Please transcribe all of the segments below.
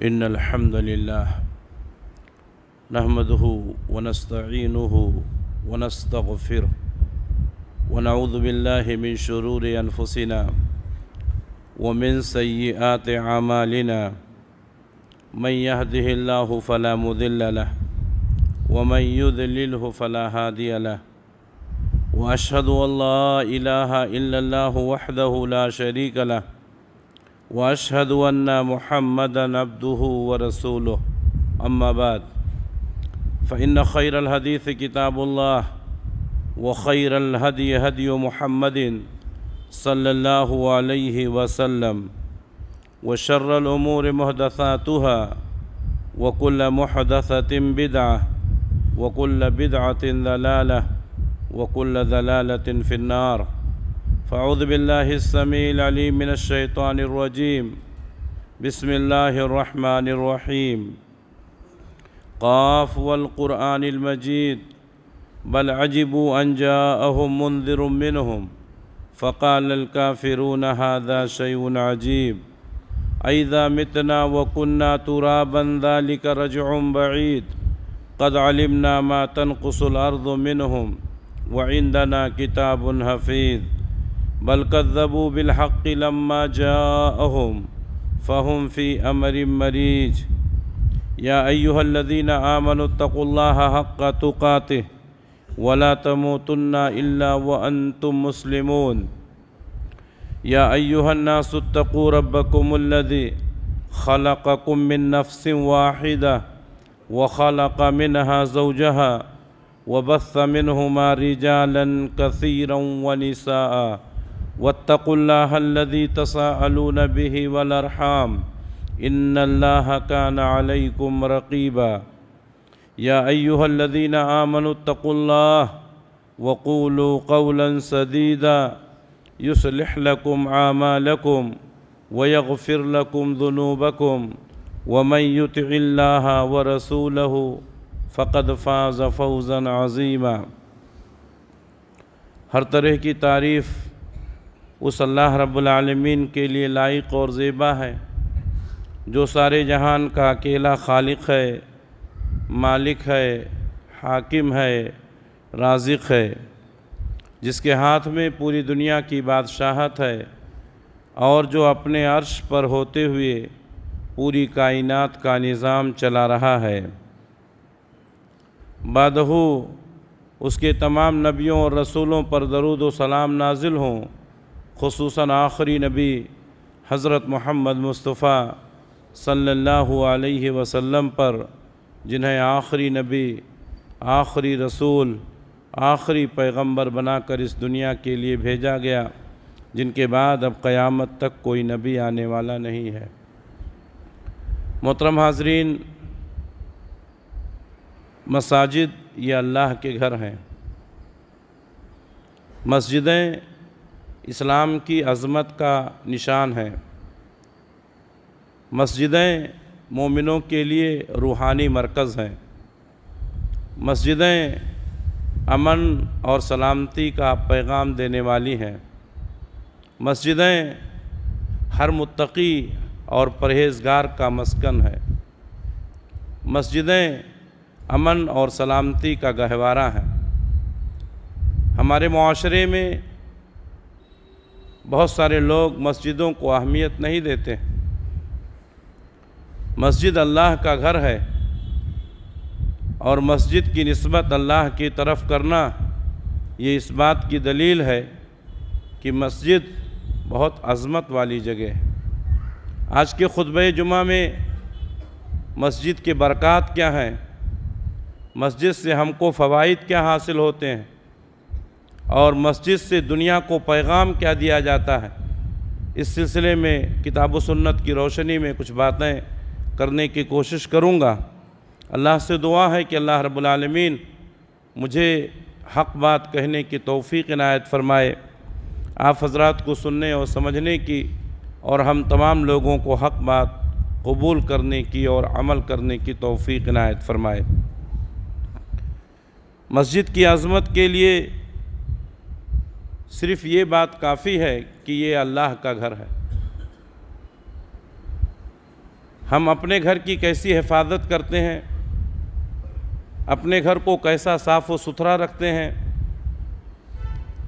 إن الحمد لله نحمده ونستعينه ونستغفره ونعوذ بالله من شرور أنفسنا ومن سيئات أعمالنا من يهده الله فلا مضل له ومن يضلله فلا هادي له وأشهد أن لا إله إلا الله وحده لا شريك له وأشهد أن محمدًا عبده ورسوله أما بعد فإن خير الحديث كتاب الله وخير الهدي هدي محمد صلى الله عليه وسلم وشر الأمور محدثاتها وكل محدثة بدعة وكل بدعة ضلالة وكل ضلالة في النار فأعوذ بالله السميع العليم من الشيطان الرجيم بسم الله الرحمن الرحيم قاف والقرآن المجيد بل عجبوا أن جاءهم منذر منهم فقال الكافرون هذا شيء عجيب أئذا متنا وكنا ترابا ذلك رجع بعيد قد علمنا ما تنقص الأرض منهم وعندنا كتاب حفيظ بل كذبوا بالحق لما جاءهم فهم في أمر مريج يا أيها الذين آمنوا اتقوا الله حق تقاته ولا تموتن إلا وأنتم مسلمون يا أيها الناس اتقوا ربكم الذي خلقكم من نفس واحدة وخلق منها زوجها وبث منهما رجالا كثيرا ونساء واتقوا الله الذي تساءلون به والأرحام إن الله كان عليكم رقيبا يا أيها الذين آمنوا اتقوا الله وقولوا قولا سديدا يصلح لكم أعمالكم ويغفر لكم ذنوبكم ومن يطع الله ورسوله فقد فاز فوزا عظیما۔ ہر طرح کی تعریف اس اللہ رب العالمین کے لیے لائق اور زیبا ہے جو سارے جہان کا اکیلا خالق ہے، مالک ہے، حاکم ہے، رازق ہے، جس کے ہاتھ میں پوری دنیا کی بادشاہت ہے اور جو اپنے عرش پر ہوتے ہوئے پوری کائنات کا نظام چلا رہا ہے۔ بعدہ اس کے تمام نبیوں اور رسولوں پر درود و سلام نازل ہوں، خصوصاً آخری نبی حضرت محمد مصطفیٰ صلی اللہ علیہ وسلم پر، جنہیں آخری نبی، آخری رسول، آخری پیغمبر بنا کر اس دنیا کے لیے بھیجا گیا، جن کے بعد اب قیامت تک کوئی نبی آنے والا نہیں ہے۔ محترم حاضرین، مساجد یہ اللہ کے گھر ہیں۔ مسجدیں اسلام کی عظمت کا نشان ہیں۔ مسجدیں مومنوں کے لیے روحانی مرکز ہیں۔ مسجدیں امن اور سلامتی کا پیغام دینے والی ہیں۔ مسجدیں ہر متقی اور پرہیزگار کا مسکن ہے۔ مسجدیں امن اور سلامتی کا گہوارہ ہیں۔ ہمارے معاشرے میں بہت سارے لوگ مسجدوں کو اہمیت نہیں دیتے۔ مسجد اللہ کا گھر ہے اور مسجد کی نسبت اللہ کی طرف کرنا یہ اس بات کی دلیل ہے کہ مسجد بہت عظمت والی جگہ ہے۔ آج کے خطبہ جمعہ میں مسجد کے برکات کیا ہیں، مسجد سے ہم کو فوائد کیا حاصل ہوتے ہیں اور مسجد سے دنیا کو پیغام کیا دیا جاتا ہے، اس سلسلے میں کتاب و سنت کی روشنی میں کچھ باتیں کرنے کی کوشش کروں گا۔ اللہ سے دعا ہے کہ اللہ رب العالمین مجھے حق بات کہنے کی توفیق عنایت فرمائے، آپ حضرات کو سننے اور سمجھنے کی، اور ہم تمام لوگوں کو حق بات قبول کرنے کی اور عمل کرنے کی توفیق عنایت فرمائے۔ مسجد کی عظمت کے لیے صرف یہ بات کافی ہے کہ یہ اللہ کا گھر ہے۔ ہم اپنے گھر کی کیسی حفاظت کرتے ہیں، اپنے گھر کو کیسا صاف و ستھرا رکھتے ہیں،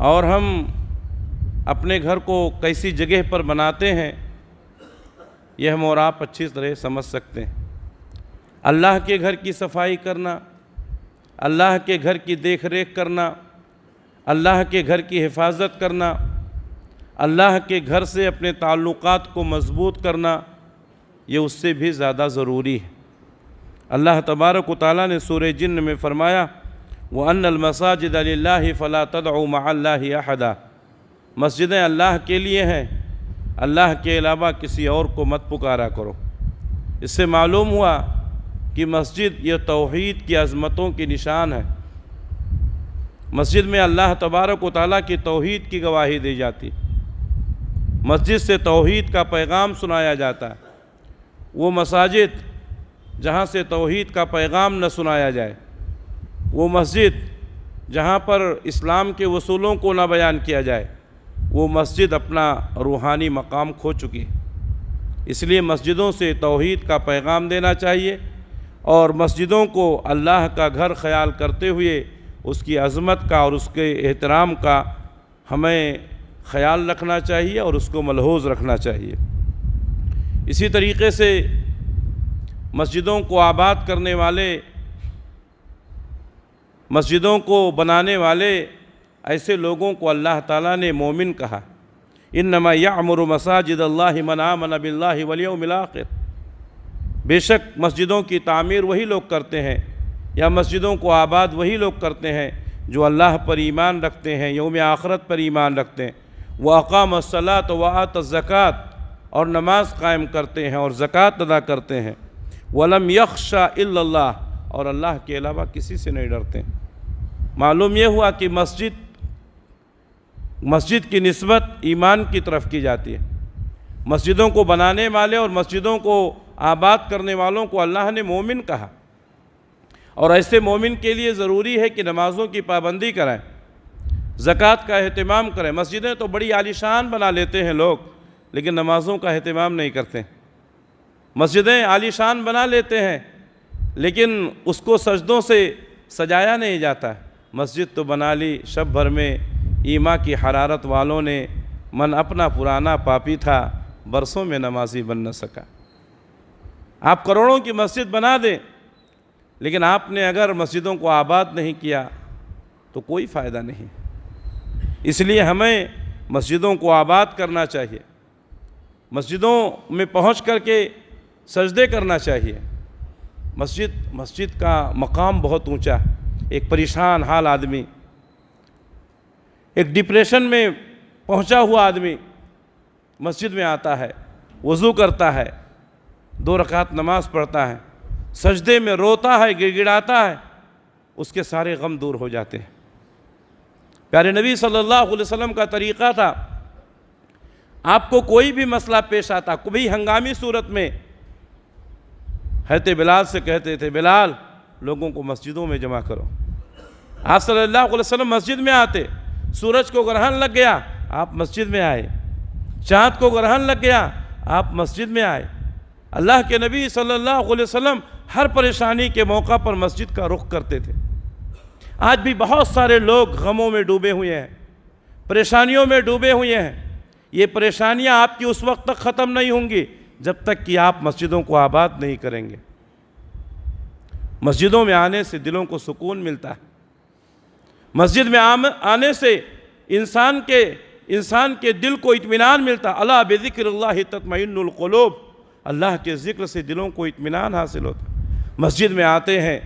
اور ہم اپنے گھر کو کیسی جگہ پر بناتے ہیں، یہ ہم اور آپ اچھی طرح سمجھ سکتے ہیں۔ اللہ کے گھر کی صفائی کرنا، اللہ کے گھر کی دیکھ ریکھ کرنا، اللہ کے گھر کی حفاظت کرنا، اللہ کے گھر سے اپنے تعلقات کو مضبوط کرنا، یہ اس سے بھی زیادہ ضروری ہے۔ اللہ تبارک و تعالیٰ نے سورہ جن میں فرمایا وَأَنَّ الْمَسَاجِدَ لِلَّهِ فَلَا تَدْعُوا مَعَ اللَّهِ أَحَدًا، مسجدیں اللہ کے لیے ہیں، اللہ کے علاوہ کسی اور کو مت پکارا کرو۔ اس سے معلوم ہوا کہ مسجد یہ توحید کی عظمتوں کی نشان ہے۔ مسجد میں اللہ تبارک و تعالیٰ کی توحید کی گواہی دی جاتی، مسجد سے توحید کا پیغام سنایا جاتا ہے۔ وہ مساجد جہاں سے توحید کا پیغام نہ سنایا جائے، وہ مسجد جہاں پر اسلام کے اصولوں کو نہ بیان کیا جائے، وہ مسجد اپنا روحانی مقام کھو چکی ہے۔ اس لیے مسجدوں سے توحید کا پیغام دینا چاہیے، اور مسجدوں کو اللہ کا گھر خیال کرتے ہوئے اس کی عظمت کا اور اس کے احترام کا ہمیں خیال رکھنا چاہیے اور اس کو ملحوظ رکھنا چاہیے۔ اسی طریقے سے مسجدوں کو آباد کرنے والے، مسجدوں کو بنانے والے ایسے لوگوں کو اللہ تعالیٰ نے مومن کہا۔ انما یعمر مساجد اللہ من آمن باللہ والیوم الآخر، بے شک مسجدوں کی تعمیر وہی لوگ کرتے ہیں، یا مسجدوں کو آباد وہی لوگ کرتے ہیں جو اللہ پر ایمان رکھتے ہیں، یوم آخرت پر ایمان رکھتے ہیں۔ وَأَقَامَ الصَّلَاةَ وَآتَى الزَّكَاةَ، اور نماز قائم کرتے ہیں اور زکوٰۃ ادا کرتے ہیں۔ وَلَمْ يَخْشَ إِلَّا اللَّهَ، اور اللہ کے علاوہ کسی سے نہیں ڈرتے۔ معلوم یہ ہوا کہ مسجد کی نسبت ایمان کی طرف کی جاتی ہے۔ مسجدوں کو بنانے والے اور مسجدوں کو آباد کرنے والوں کو اللہ نے مومن کہا، اور ایسے مومن کے لیے ضروری ہے کہ نمازوں کی پابندی کریں، زکوٰۃ کا اہتمام کریں۔ مسجدیں تو بڑی عالیشان بنا لیتے ہیں لوگ، لیکن نمازوں کا اہتمام نہیں کرتے۔ مسجدیں عالیشان بنا لیتے ہیں، لیکن اس کو سجدوں سے سجایا نہیں جاتا۔ مسجد تو بنا لی شب بھر میں، ایما کی حرارت والوں نے، من اپنا پرانا پاپی تھا، برسوں میں نمازی بن نہ سکا۔ آپ کروڑوں کی مسجد بنا دیں، لیکن آپ نے اگر مسجدوں کو آباد نہیں کیا تو کوئی فائدہ نہیں۔ اس لیے ہمیں مسجدوں کو آباد کرنا چاہیے، مسجدوں میں پہنچ کر کے سجدے کرنا چاہیے۔ مسجد کا مقام بہت اونچا ہے۔ ایک پریشان حال آدمی، ایک ڈپریشن میں پہنچا ہوا آدمی مسجد میں آتا ہے، وضو کرتا ہے، 2 رکعت نماز پڑھتا ہے، سجدے میں روتا ہے، گڑ گڑاتا ہے، اس کے سارے غم دور ہو جاتے ہیں۔ پیارے نبی صلی اللہ علیہ وسلم کا طریقہ تھا، آپ کو کوئی بھی مسئلہ پیش آتا، کبھی ہنگامی صورت میں حضرت بلال سے کہتے تھے بلال لوگوں کو مسجدوں میں جمع کرو۔ آپ صلی اللہ علیہ وسلم مسجد میں آتے، سورج کو گرہن لگ گیا آپ مسجد میں آئے، چاند کو گرہن لگ گیا آپ مسجد میں آئے۔ اللہ کے نبی صلی اللہ علیہ وسلم ہر پریشانی کے موقع پر مسجد کا رخ کرتے تھے۔ آج بھی بہت سارے لوگ غموں میں ڈوبے ہوئے ہیں، پریشانیوں میں ڈوبے ہوئے ہیں۔ یہ پریشانیاں آپ کی اس وقت تک ختم نہیں ہوں گی جب تک کہ آپ مسجدوں کو آباد نہیں کریں گے۔ مسجدوں میں آنے سے دلوں کو سکون ملتا ہے، مسجد میں آنے سے انسان کے دل کو اطمینان ملتا ہے۔ الا بذکر اللہ تطمئن القلوب، اللہ کے ذکر سے دلوں کو اطمینان حاصل ہوتا ہے۔ مسجد میں آتے ہیں،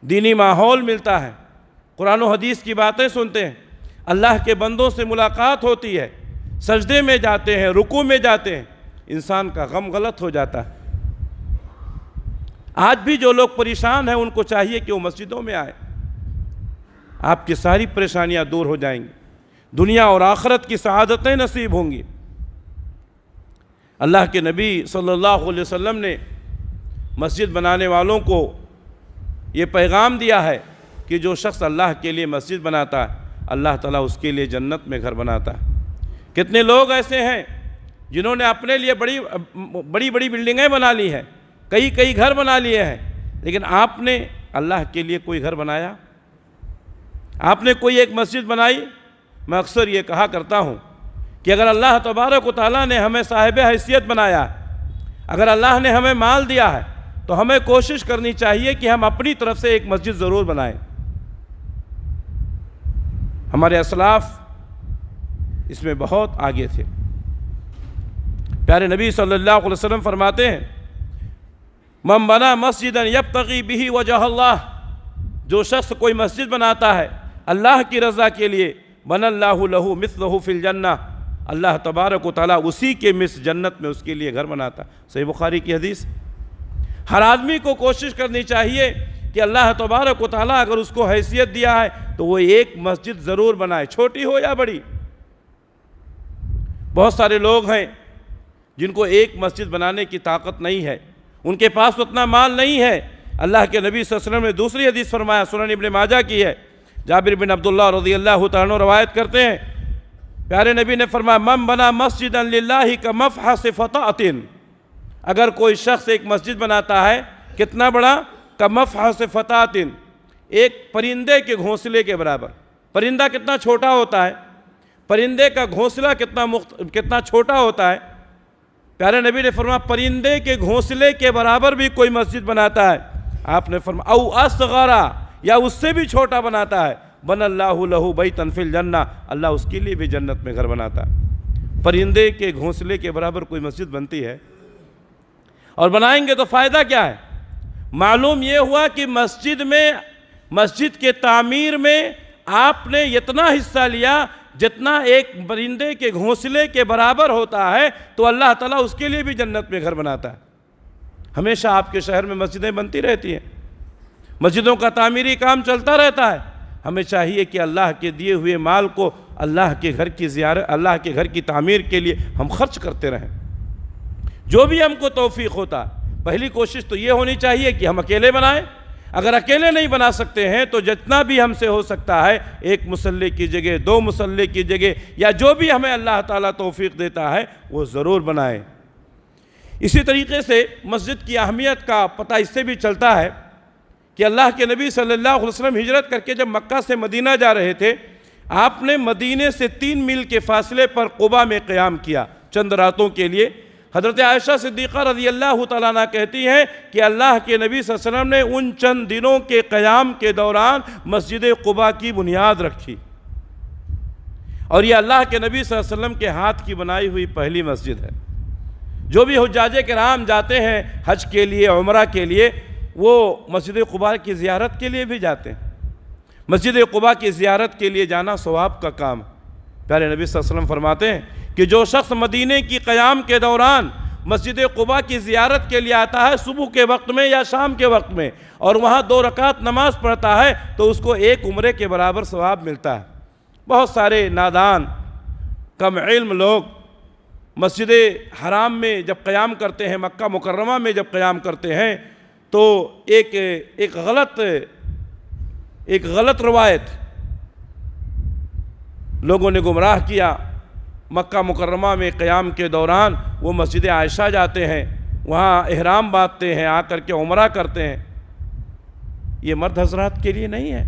دینی ماحول ملتا ہے، قرآن و حدیث کی باتیں سنتے ہیں، اللہ کے بندوں سے ملاقات ہوتی ہے، سجدے میں جاتے ہیں، رکوع میں جاتے ہیں، انسان کا غم غلط ہو جاتا ہے۔ آج بھی جو لوگ پریشان ہیں ان کو چاہیے کہ وہ مسجدوں میں آئیں، آپ کی ساری پریشانیاں دور ہو جائیں گی، دنیا اور آخرت کی سعادتیں نصیب ہوں گی۔ اللہ کے نبی صلی اللہ علیہ وسلم نے مسجد بنانے والوں کو یہ پیغام دیا ہے کہ جو شخص اللہ کے لیے مسجد بناتا ہے اللہ تعالیٰ اس کے لیے جنت میں گھر بناتا ہے۔ کتنے لوگ ایسے ہیں جنہوں نے اپنے لیے بڑی بڑی بلڈنگیں بنا لی ہیں، کئی گھر بنا لیے ہیں، لیکن آپ نے اللہ کے لیے کوئی گھر بنایا؟ آپ نے کوئی ایک مسجد بنائی؟ میں اکثر یہ کہا کرتا ہوں کہ اگر اللہ تبارک و تعالیٰ نے ہمیں صاحب حیثیت بنایا، اگر اللہ نے ہمیں مال دیا ہے، تو ہمیں کوشش کرنی چاہیے کہ ہم اپنی طرف سے ایک مسجد ضرور بنائیں۔ ہمارے اسلاف اس میں بہت آگے تھے۔ پیارے نبی صلی اللہ علیہ وسلم فرماتے ہیں، من بنا مسجدا یبتغی بہ وجہ اللہ، جو شخص کوئی مسجد بناتا ہے اللہ کی رضا کے لیے، بن اللہ لہ مثلہ فی الجنہ، اللہ تبارک و تعالیٰ اسی کے مثل جنت میں اس کے لیے گھر بناتا۔ صحیح بخاری کی حدیث۔ ہر آدمی کو کوشش کرنی چاہیے کہ اللہ تبارک و تعالیٰ اگر اس کو حیثیت دیا ہے تو وہ ایک مسجد ضرور بنائے، چھوٹی ہو یا بڑی۔ بہت سارے لوگ ہیں جن کو ایک مسجد بنانے کی طاقت نہیں ہے، ان کے پاس اتنا مال نہیں ہے۔ اللہ کے نبی صلی اللہ علیہ وسلم نے دوسری حدیث فرمایا، سنن ابن ماجہ کی ہے، جابر بن عبداللہ رضی اللہ تعالیٰ عنہ روایت کرتے ہیں، پیارے نبی نے فرمایا، من بنا مسجدا للہ کمفحص فطاۃ، اگر کوئی شخص ایک مسجد بناتا ہے، کتنا بڑا؟ کمفحص فطاۃ، ایک پرندے کے گھونسلے کے برابر۔ پرندہ کتنا چھوٹا ہوتا ہے، پرندے کا گھونسلہ کتنا چھوٹا ہوتا ہے۔ پیارے نبی نے فرمایا پرندے کے گھونسلے کے برابر بھی کوئی مسجد بناتا ہے، آپ نے فرمایا او اصغر، یا اس سے بھی چھوٹا بناتا ہے، بن اللہ لہ بیتا فی الجنہ، اللہ اس کے لیے بھی جنت میں گھر بناتا ہے۔ پرندے کے گھونسلے کے برابر کوئی مسجد بنتی ہے، اور بنائیں گے تو فائدہ کیا ہے؟ معلوم یہ ہوا کہ مسجد کے تعمیر میں آپ نے اتنا حصہ لیا جتنا ایک پرندے کے گھونسلے کے برابر ہوتا ہے، تو اللہ تعالیٰ اس کے لیے بھی جنت میں گھر بناتا ہے۔ ہمیشہ آپ کے شہر میں مسجدیں بنتی رہتی ہیں، مسجدوں کا تعمیری کام چلتا رہتا ہے۔ ہمیں چاہیے کہ اللہ کے دیے ہوئے مال کو اللہ کے گھر کی زیارت، اللہ کے گھر کی تعمیر کے لیے ہم خرچ کرتے رہیں۔ جو بھی ہم کو توفیق ہوتا، پہلی کوشش تو یہ ہونی چاہیے کہ ہم اکیلے بنائیں۔ اگر اکیلے نہیں بنا سکتے ہیں تو جتنا بھی ہم سے ہو سکتا ہے، ایک مصلی کی جگہ، 2 مصلی کی جگہ، یا جو بھی ہمیں اللہ تعالیٰ توفیق دیتا ہے وہ ضرور بنائیں۔ اسی طریقے سے مسجد کی اہمیت کا پتہ اس سے بھی چلتا ہے کہ اللہ کے نبی صلی اللہ علیہ وسلم ہجرت کر کے جب مکہ سے مدینہ جا رہے تھے، آپ نے مدینے سے 3 میل کے فاصلے پر قباء میں قیام کیا چند راتوں کے لیے۔ حضرت عائشہ صدیقہ رضی اللہ تعالیٰ عنہ کہتی ہیں کہ اللہ کے نبی صلی اللہ علیہ وسلم نے ان چند دنوں کے قیام کے دوران مسجد قباء کی بنیاد رکھی، اور یہ اللہ کے نبی صلی اللہ علیہ وسلم کے ہاتھ کی بنائی ہوئی پہلی مسجد ہے۔ جو بھی حجاج کرام جاتے ہیں حج کے لیے، عمرہ کے لیے، وہ مسجد قباء کی زیارت کے لیے بھی جاتے ہیں۔ مسجد قباء کی زیارت کے لیے جانا ثواب کا کام۔ پیارے نبی صلی اللہ علیہ وسلم فرماتے ہیں کہ جو شخص مدینے کی قیام کے دوران مسجد قباء کی زیارت کے لیے آتا ہے، صبح کے وقت میں یا شام کے وقت میں، اور وہاں 2 رکعت نماز پڑھتا ہے، تو اس کو ایک عمرے کے برابر ثواب ملتا ہے۔ بہت سارے نادان، کم علم لوگ مسجد حرام میں جب قیام کرتے ہیں، مکہ مکرمہ میں جب قیام کرتے ہیں، تو ایک غلط روایت لوگوں نے گمراہ کیا۔ مکہ مکرمہ میں قیام کے دوران وہ مسجد عائشہ جاتے ہیں، وہاں احرام باندھتے ہیں، آ کر کے عمرہ کرتے ہیں۔ یہ مرد حضرات کے لیے نہیں ہے۔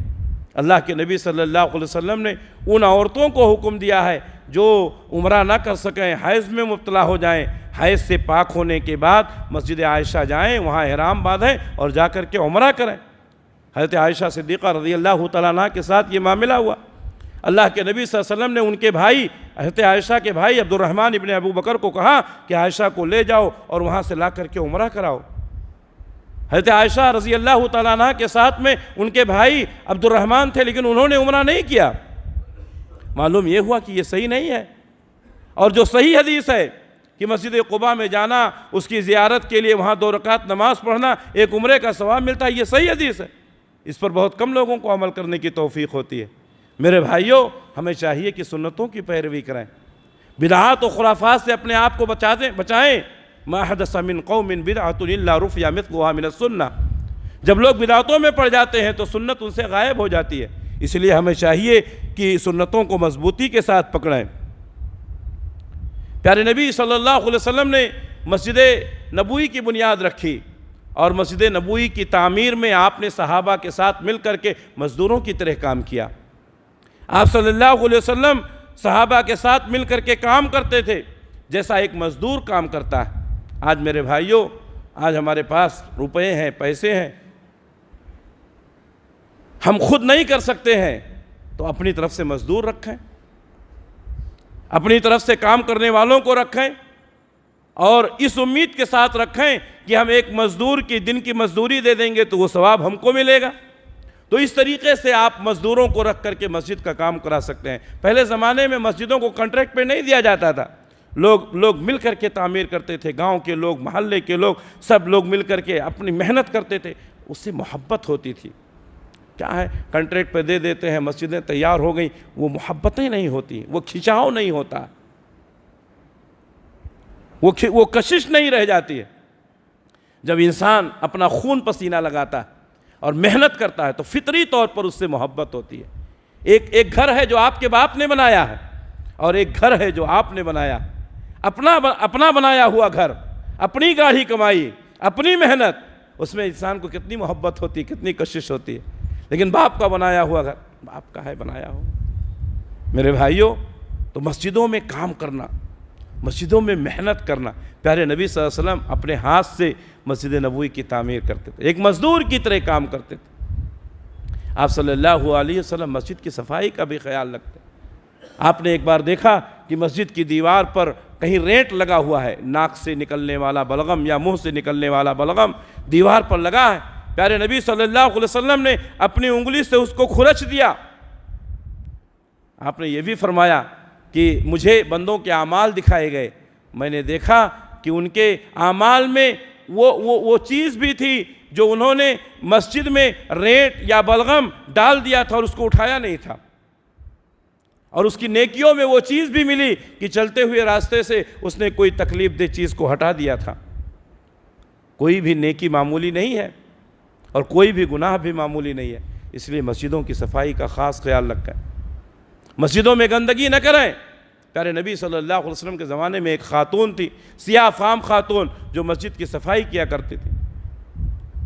اللہ کے نبی صلی اللہ علیہ وسلم نے ان عورتوں کو حکم دیا ہے جو عمرہ نہ کر سکیں، حیض میں مبتلا ہو جائیں، حیض سے پاک ہونے کے بعد مسجد عائشہ جائیں، وہاں احرام باندھیں اور جا کر کے عمرہ کریں۔ حضرت عائشہ صدیقہ رضی اللہ تعالیٰ عنہ کے ساتھ یہ معاملہ ہوا۔ اللہ کے نبی صلی اللہ علیہ وسلم نے ان کے بھائی، حضرت عائشہ کے بھائی عبد الرحمن ابن ابو بکر کو کہا کہ عائشہ کو لے جاؤ اور وہاں سے لا کر کے عمرہ کراؤ۔ حضرت عائشہ رضی اللہ تعالیٰ عنہ کے ساتھ میں ان کے بھائی عبد الرحمن تھے، لیکن انہوں نے عمرہ نہیں کیا۔ معلوم یہ ہوا کہ یہ صحیح نہیں ہے، اور جو صحیح حدیث ہے کہ مسجد قباء میں جانا، اس کی زیارت کے لیے وہاں 2 رکعت نماز پڑھنا، ایک عمرے کا ثواب ملتا ہے، یہ صحیح حدیث ہے۔ اس پر بہت کم لوگوں کو عمل کرنے کی توفیق ہوتی ہے۔ میرے بھائیوں، ہمیں چاہیے کہ سنتوں کی پیروی کریں، بدعات و خرافات سے اپنے آپ کو بچائیں۔ ما حدث من قوم بدعۃ الا رفع مثلها من السنہ، جب لوگ بدعتوں میں پڑ جاتے ہیں تو سنت ان سے غائب ہو جاتی ہے۔ اس لیے ہمیں چاہیے کہ سنتوں کو مضبوطی کے ساتھ پکڑیں۔ پیارے نبی صلی اللہ علیہ وسلم نے مسجد نبوی کی بنیاد رکھی، اور مسجد نبوی کی تعمیر میں آپ نے صحابہ کے ساتھ مل کر کے مزدوروں کی طرح کام کیا۔ آپ صلی اللہ علیہ وسلم صحابہ کے ساتھ مل کر کے کام کرتے تھے جیسا ایک مزدور کام کرتا ہے۔ آج میرے بھائیوں، آج ہمارے پاس روپے ہیں، پیسے ہیں، ہم خود نہیں کر سکتے ہیں تو اپنی طرف سے مزدور رکھیں، اپنی طرف سے کام کرنے والوں کو رکھیں، اور اس امید کے ساتھ رکھیں کہ ہم ایک مزدور کی دن کی مزدوری دے دیں گے تو وہ ثواب ہم کو ملے گا۔ تو اس طریقے سے آپ مزدوروں کو رکھ کر کے مسجد کا کام کرا سکتے ہیں۔ پہلے زمانے میں مسجدوں کو کنٹریکٹ پہ نہیں دیا جاتا تھا، لوگ مل کر کے تعمیر کرتے تھے، گاؤں کے لوگ، محلے کے لوگ، سب لوگ مل کر کے اپنی محنت کرتے تھے، اس سے محبت ہوتی تھی۔ کیا ہے، کنٹریکٹ پہ دے دیتے ہیں، مسجدیں تیار ہو گئیں، وہ محبتیں نہیں ہوتی، وہ کھنچاؤ نہیں ہوتا، وہ کشش نہیں رہ جاتی ہے۔ جب انسان اپنا خون پسینہ لگاتا ہے اور محنت کرتا ہے تو فطری طور پر اس سے محبت ہوتی ہے۔ ایک گھر ہے جو آپ کے باپ نے بنایا ہے، اور ایک گھر ہے جو آپ نے بنایا، اپنا بنایا ہوا گھر، اپنی گاڑی کمائی، اپنی محنت، اس میں انسان کو کتنی محبت ہوتی ہے، کتنی کشش ہوتی ہے۔ لیکن باپ کا بنایا ہوا گھر، باپ کا ہے بنایا ہوا۔ میرے بھائیوں، تو مسجدوں میں کام کرنا، مسجدوں میں محنت کرنا، پیارے نبی صلی اللہ علیہ وسلم اپنے ہاتھ سے مسجد نبوی کی تعمیر کرتے تھے، ایک مزدور کی طرح کام کرتے تھے۔ آپ صلی اللہ علیہ وسلم مسجد کی صفائی کا بھی خیال رکھتے۔ آپ نے ایک بار دیکھا کہ مسجد کی دیوار پر کہیں رینٹ لگا ہوا ہے، ناک سے نکلنے والا بلغم یا منہ سے نکلنے والا بلغم دیوار پر لگا ہے۔ پیارے نبی صلی اللہ علیہ وسلم نے اپنی انگلی سے اس کو کھرچ دیا۔ آپ نے یہ بھی فرمایا کہ مجھے بندوں کے اعمال دکھائے گئے، میں نے دیکھا کہ ان کے اعمال میں وہ چیز بھی تھی جو انہوں نے مسجد میں رینٹ یا بلغم ڈال دیا تھا اور اس کو اٹھایا نہیں تھا، اور اس کی نیکیوں میں وہ چیز بھی ملی کہ چلتے ہوئے راستے سے اس نے کوئی تکلیف دہ چیز کو ہٹا دیا تھا۔ کوئی بھی نیکی معمولی نہیں ہے اور کوئی بھی گناہ بھی معمولی نہیں ہے، اس لیے مسجدوں کی صفائی کا خاص خیال رکھیں، مسجدوں میں گندگی نہ کریں۔ پیارے نبی صلی اللہ علیہ وسلم کے زمانے میں ایک خاتون تھی، سیاہ فام خاتون، جو مسجد کی صفائی کیا کرتی تھی۔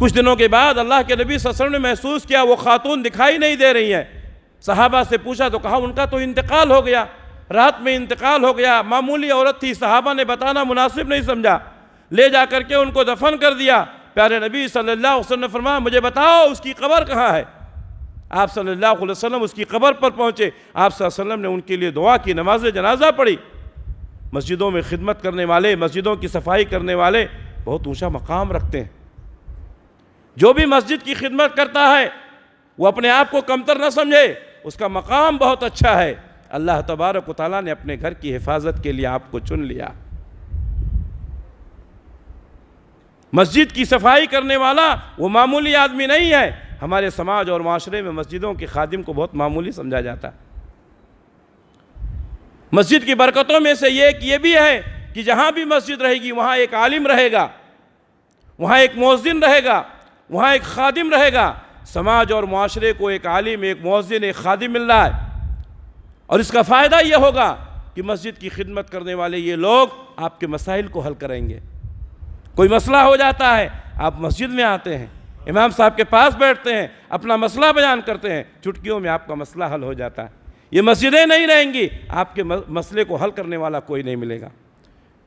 کچھ دنوں کے بعد اللہ کے نبی صلی اللہ علیہ وسلم نے محسوس کیا وہ خاتون دکھائی نہیں دے رہی ہیں۔ صحابہ سے پوچھا تو کہا ان کا تو انتقال ہو گیا، رات میں انتقال ہو گیا، معمولی عورت تھی، صحابہ نے بتانا مناسب نہیں سمجھا، لے جا کر کے ان کو دفن کر دیا۔ پیارے نبی صلی اللہ علیہ وسلم نے فرمایا مجھے بتاؤ اس کی قبر کہاں ہے؟ آپ صلی اللہ علیہ وسلم اس کی قبر پر پہنچے، آپ صلی اللہ علیہ وسلم نے ان کے لیے دعا کی، نماز جنازہ پڑھی۔ مسجدوں میں خدمت کرنے والے، مسجدوں کی صفائی کرنے والے بہت اونچا مقام رکھتے ہیں۔ جو بھی مسجد کی خدمت کرتا ہے وہ اپنے آپ کو کمتر نہ سمجھے، اس کا مقام بہت اچھا ہے۔ اللہ تبارک و تعالیٰ نے اپنے گھر کی حفاظت کے لیے آپ کو چن لیا۔ مسجد کی صفائی کرنے والا وہ معمولی آدمی نہیں ہے۔ ہمارے سماج اور معاشرے میں مسجدوں کے خادم کو بہت معمولی سمجھا جاتا ہے۔ مسجد کی برکتوں میں سے یہ بھی ہے کہ جہاں بھی مسجد رہے گی وہاں ایک عالم رہے گا، وہاں ایک مؤذن رہے گا، وہاں ایک خادم رہے گا۔ سماج اور معاشرے کو ایک عالم، ایک مؤذن، ایک خادم مل رہا ہے، اور اس کا فائدہ یہ ہوگا کہ مسجد کی خدمت کرنے والے یہ لوگ آپ کے مسائل کو حل کریں گے۔ کوئی مسئلہ ہو جاتا ہے، آپ مسجد میں آتے ہیں، امام صاحب کے پاس بیٹھتے ہیں، اپنا مسئلہ بیان کرتے ہیں، چٹکیوں میں آپ کا مسئلہ حل ہو جاتا ہے۔ یہ مسجدیں نہیں رہیں گی، آپ کے مسئلے کو حل کرنے والا کوئی نہیں ملے گا۔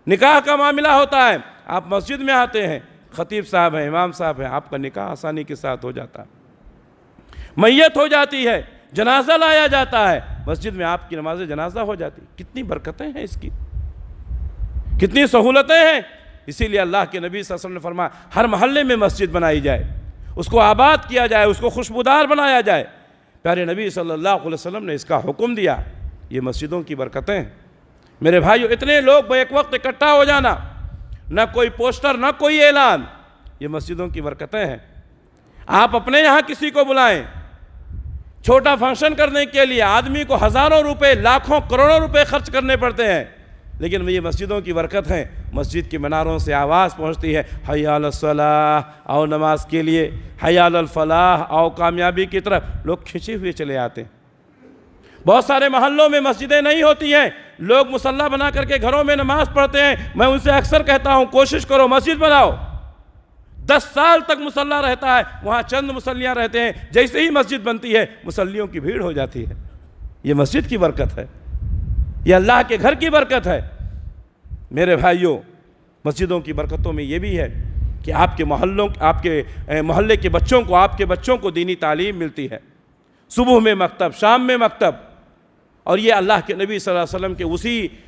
نکاح کا معاملہ ہوتا ہے، آپ مسجد میں آتے ہیں، خطیب صاحب ہیں، امام صاحب ہیں، آپ کا نکاح آسانی کے ساتھ ہو جاتا ہے۔ میت ہو جاتی ہے، جنازہ لایا جاتا ہے، مسجد میں آپ کی نماز جنازہ ہو جاتی۔ کتنی برکتیں ہیں اس کی، کتنی سہولتیں ہیں۔ اسی لیے اللہ کے نبی صلی اللہ علیہ وسلم نے فرمایا ہر محلے میں مسجد بنائی جائے، اس کو آباد کیا جائے، اس کو خوشبودار بنایا جائے۔ پیارے نبی صلی اللہ علیہ وسلم نے اس کا حکم دیا۔ یہ مسجدوں کی برکتیں ہیں۔ میرے بھائیو، اتنے لوگ بیک وقت اکٹھا ہو جانا، نہ کوئی پوسٹر، نہ کوئی اعلان، یہ مسجدوں کی برکتیں ہیں۔ آپ اپنے یہاں کسی کو بلائیں، چھوٹا فنکشن کرنے کے لیے آدمی کو ہزاروں روپے، لاکھوں، کروڑوں روپے خرچ کرنے پڑتے ہیں، لیکن یہ مسجدوں کی برکت ہے۔ مسجد کی مناروں سے آواز پہنچتی ہے، حی علی الصلاح، آؤ نماز کے لیے، حی علی الفلاح، آؤ کامیابی کی طرف۔ لوگ کھنچے ہوئے چلے آتے ہیں۔ بہت سارے محلوں میں مسجدیں نہیں ہوتی ہیں، لوگ مصلی بنا کر کے گھروں میں نماز پڑھتے ہیں، میں ان سے اکثر کہتا ہوں کوشش کرو مسجد بناؤ۔ 10 سال تک مصلی رہتا ہے، وہاں چند مصلیاں رہتے ہیں، جیسے ہی مسجد بنتی ہے مصلیوں کی بھیڑ ہو جاتی ہے۔ یہ مسجد کی برکت ہے، یہ اللہ کے گھر کی برکت ہے۔ میرے بھائیوں، مسجدوں کی برکتوں میں یہ بھی ہے کہ آپ کے محلے کے بچوں کو، آپ کے بچوں کو دینی تعلیم ملتی ہے، صبح میں مکتب، شام میں مکتب، اور یہ اللہ کے نبی صلی اللہ علیہ وسلم کے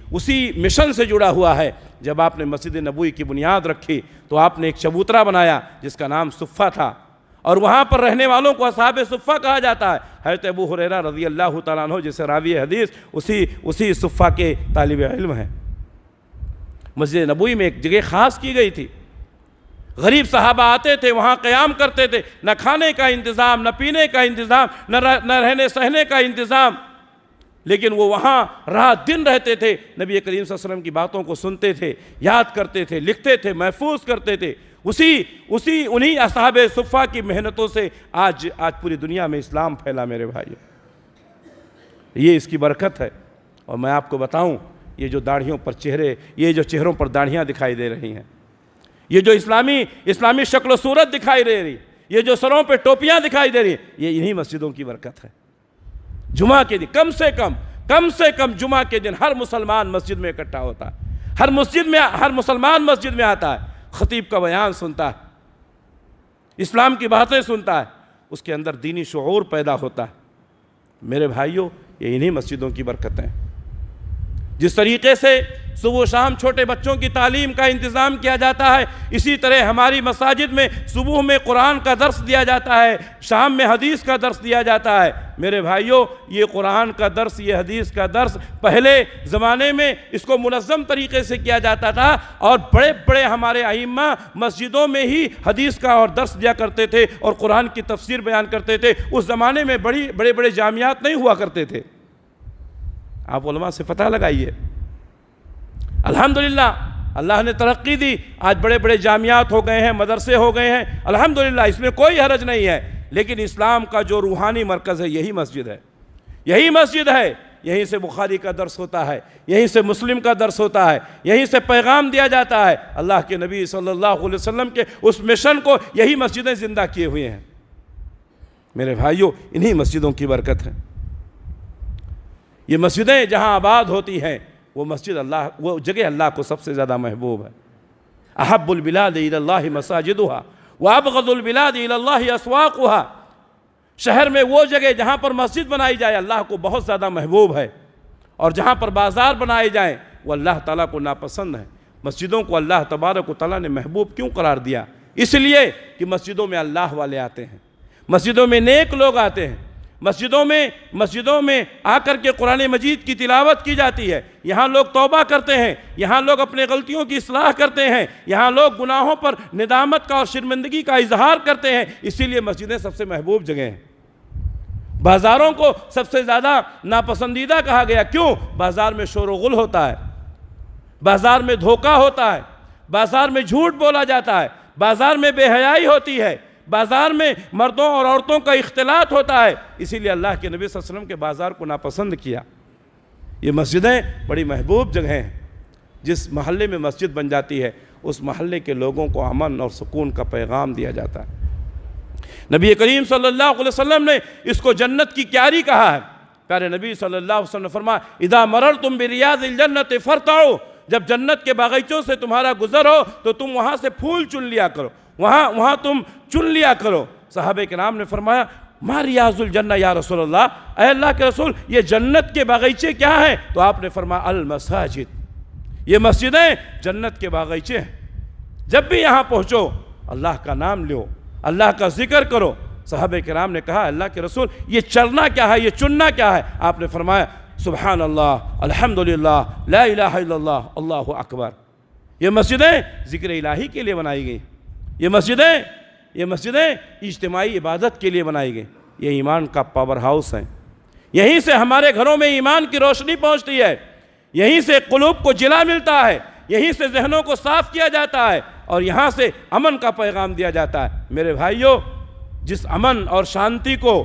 اسی مشن سے جڑا ہوا ہے۔ جب آپ نے مسجد نبوی کی بنیاد رکھی تو آپ نے ایک چبوترا بنایا جس کا نام صفہ تھا، اور وہاں پر رہنے والوں کو اصحاب صفہ کہا جاتا ہے۔ حضرت ابو ہریرہ رضی اللہ تعالیٰ عنہ جیسے راوی حدیث اسی صفہ کے طالب علم ہیں۔ مسجد نبوی میں ایک جگہ خاص کی گئی تھی، غریب صحابہ آتے تھے، وہاں قیام کرتے تھے، نہ کھانے کا انتظام، نہ پینے کا انتظام، نہ رہنے سہنے کا انتظام، لیکن وہ وہاں رات دن رہتے تھے، نبی کریم صلی اللہ علیہ وسلم کی باتوں کو سنتے تھے، یاد کرتے تھے، لکھتے تھے، محفوظ کرتے تھے۔ انہی اصحاب صفہ کی محنتوں سے آج پوری دنیا میں اسلام پھیلا میرے بھائیو۔ یہ اس کی برکت ہے۔ اور میں آپ کو بتاؤں، یہ جو داڑھیوں پر یہ جو چہروں پر داڑھیاں دکھائی دے رہی ہیں، یہ جو اسلامی شکل و صورت دکھائی دے رہی، یہ جو سروں پہ ٹوپیاں دکھائی دے رہی ہیں، یہ انہی مسجدوں کی برکت ہے۔ جمعہ کے دن کم سے کم جمعہ کے دن ہر مسلمان مسجد میں اکٹھا ہوتا ہے، ہر مسلمان مسجد میں آتا ہے، خطیب کا بیان سنتا ہے، اسلام کی باتیں سنتا ہے، اس کے اندر دینی شعور پیدا ہوتا ہے۔ میرے بھائیوں، یہ انہی مسجدوں کی برکتیں ہیں۔ جس طریقے سے صبح و شام چھوٹے بچوں کی تعلیم کا انتظام کیا جاتا ہے، اسی طرح ہماری مساجد میں صبح میں قرآن کا درس دیا جاتا ہے، شام میں حدیث کا درس دیا جاتا ہے۔ میرے بھائیوں، یہ قرآن کا درس، یہ حدیث کا درس پہلے زمانے میں اس کو منظم طریقے سے کیا جاتا تھا، اور بڑے بڑے ہمارے ائمہ مسجدوں میں ہی حدیث کا اور درس دیا کرتے تھے اور قرآن کی تفسیر بیان کرتے تھے۔ اس زمانے میں بڑے جامعات نہیں ہوا کرتے تھے۔ آپ علماء سے پتہ لگائیے، الحمدللہ اللہ نے ترقی دی، آج بڑے جامعات ہو گئے ہیں، مدرسے ہو گئے ہیں، الحمدللہ اس میں کوئی حرج نہیں ہے، لیکن اسلام کا جو روحانی مرکز ہے یہی مسجد ہے، یہیں سے بخاری کا درس ہوتا ہے، یہیں سے مسلم کا درس ہوتا ہے، یہیں سے پیغام دیا جاتا ہے۔ اللہ کے نبی صلی اللہ علیہ وسلم کے اس مشن کو یہی مسجدیں زندہ کیے ہوئے ہیں۔ میرے بھائیوں، انہی مسجدوں کی برکت ہے۔ یہ مسجدیں جہاں آباد ہوتی ہیں، وہ جگہ اللہ کو سب سے زیادہ محبوب ہے۔ احب البلاد الی اللہ مساجدها وابغض البلاد الی اللہ اسواقها۔ شہر میں وہ جگہ جہاں پر مسجد بنائی جائے اللہ کو بہت زیادہ محبوب ہے، اور جہاں پر بازار بنائے جائیں وہ اللہ تعالیٰ کو ناپسند ہے۔ مسجدوں کو اللہ تبارک و تعالیٰ نے محبوب کیوں قرار دیا؟ اس لیے کہ مسجدوں میں اللہ والے آتے ہیں، مسجدوں میں نیک لوگ آتے ہیں، مسجدوں میں آ کر کے قرآن مجید کی تلاوت کی جاتی ہے، یہاں لوگ توبہ کرتے ہیں، یہاں لوگ اپنے غلطیوں کی اصلاح کرتے ہیں، یہاں لوگ گناہوں پر ندامت کا اور شرمندگی کا اظہار کرتے ہیں۔ اسی لیے مسجدیں سب سے محبوب جگہ ہیں۔ بازاروں کو سب سے زیادہ ناپسندیدہ کہا گیا، کیوں؟ بازار میں شور و غل ہوتا ہے، بازار میں دھوکہ ہوتا ہے، بازار میں جھوٹ بولا جاتا ہے، بازار میں بے حیائی ہوتی ہے، بازار میں مردوں اور عورتوں کا اختلاط ہوتا ہے۔ اسی لیے اللہ کے نبی صلی اللہ علیہ وسلم کے بازار کو ناپسند کیا۔ یہ مسجدیں بڑی محبوب جگہیں ہیں۔ جس محلے میں مسجد بن جاتی ہے اس محلے کے لوگوں کو امن اور سکون کا پیغام دیا جاتا ہے۔ نبی کریم صلی اللہ علیہ وسلم نے اس کو جنت کی کیاری کہا ہے۔ پیارے نبی صلی اللہ علیہ وسلم نے فرمایا، اذا مررتم بریاض الجنت فرتعوا، جب جنت کے باغیچوں سے تمہارا گزر ہو تو تم وہاں سے پھول چن لیا کرو، وہاں تم چن لیا کرو۔ صحابہ کرام نے فرمایا، ما ریاض الجنہ یا رسول اللہ، اے اللہ کے رسول یہ جنت کے باغیچے کیا ہیں؟ تو آپ نے فرمایا، المساجد، یہ مسجدیں جنت کے باغیچے ہیں۔ جب بھی یہاں پہنچو اللہ کا نام لو، اللہ کا ذکر کرو۔ صحابہ کرام نے کہا، اللہ کے رسول یہ چرنا کیا ہے، یہ چننا کیا ہے؟ آپ نے فرمایا، سبحان اللہ، الحمدللہ، لا الہ الا اللہ، اللہ اکبر۔ یہ مسجدیں ذکر الہی کے لیے بنائی گئی، یہ مسجدیں اجتماعی عبادت کے لیے بنائی گئی۔ یہ ایمان کا پاور ہاؤس ہیں، یہیں سے ہمارے گھروں میں ایمان کی روشنی پہنچتی ہے، یہیں سے قلوب کو جلا ملتا ہے، یہیں سے ذہنوں کو صاف کیا جاتا ہے، اور یہاں سے امن کا پیغام دیا جاتا ہے۔ میرے بھائیوں، جس امن اور شانتی کو